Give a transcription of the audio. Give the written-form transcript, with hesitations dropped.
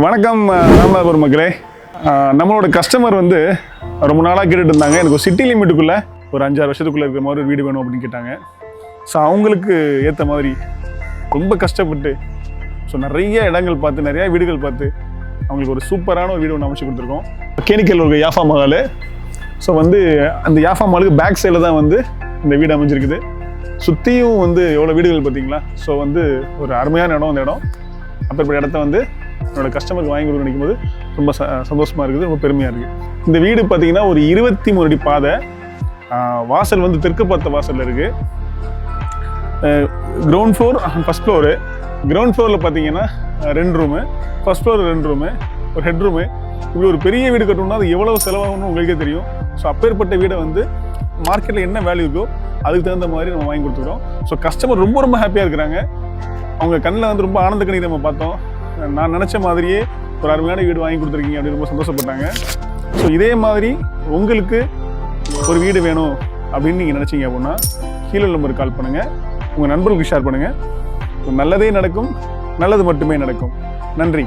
வணக்கம் ராமநாதபுரம் மக்களே. நம்மளோட கஸ்டமர் வந்து ரொம்ப நாளாக கேட்டுட்டு இருந்தாங்க, எனக்கு ஒரு சிட்டி லிமிட்டுக்குள்ளே ஒரு 5-6 வருஷத்துக்குள்ளே இருக்கிற மாதிரி ஒரு வீடு வேணும் அப்படின்னு கேட்டாங்க. ஸோ அவங்களுக்கு ஏற்ற மாதிரி ரொம்ப கஷ்டப்பட்டு நிறைய இடங்கள் பார்த்து நிறைய வீடுகள் பார்த்து அவங்களுக்கு ஒரு சூப்பரான ஒரு வீடு ஒன்று அமைச்சு கொடுத்துருக்கோம். கேணிக்கல் ஒரு யாஃபா மஹால். ஸோ அந்த யாஃபா மஹாலுக்கு பேக் சைடில் தான் இந்த வீடு அமைஞ்சிருக்குது. சுற்றியும் எவ்வளோ வீடுகள் பார்த்தீங்களா. ஸோ ஒரு அருமையான இடம். அந்த இடம் அப்பேற்பட்ட இடத்த என்னோட கஸ்டமருக்கு வாங்கி கொடுக்க நினைக்கும் போது ரொம்ப சந்தோஷமாக இருக்குது, ரொம்ப பெருமையாக இருக்குது. இந்த வீடு பார்த்தீங்கன்னா ஒரு 23 அடி பாதை. வாசல் தெற்கு பார்த்த வாசலில் இருக்குது. Ground floor, first floor. Ground ஃப்ளோரில் பார்த்தீங்கன்னா 2 ரூமு, ஃபஸ்ட் ஃப்ளோர் 2 ரூமு, ஒரு ஹெட் ரூமு. இப்படி ஒரு பெரிய வீடு கட்டணும்னா அது எவ்வளோ செலவாகணும்னு உங்களுக்கே தெரியும். ஸோ அப்பேற்பட்ட வீடை மார்க்கெட்டில் என்ன வேல்யூ இருக்கோ அதுக்கு தகுந்த மாதிரி நம்ம வாங்கி கொடுத்துருக்கோம். ஸோ கஸ்டமர் ரொம்ப ரொம்ப ஹாப்பியாக இருக்கிறாங்க. அவங்க கண்ணில் ரொம்ப ஆனந்த கண்ணீர் நம்ம பார்த்தோம். நான் நினச்ச மாதிரியே ஒரு அருமையான வீடு வாங்கி கொடுத்துருக்கீங்க அப்படின்னு ரொம்ப சந்தோஷப்பட்டாங்க. ஸோ இதே மாதிரி உங்களுக்கு ஒரு வீடு வேணும் அப்படின்னு நீங்கள் நினச்சிங்க அப்படின்னா கீழே நம்பருக்கு கால் பண்ணுங்கள், உங்கள் நண்பர்களுக்கு ஷேர் பண்ணுங்கள். நல்லதே நடக்கும், நல்லது மட்டுமே நடக்கும். நன்றி.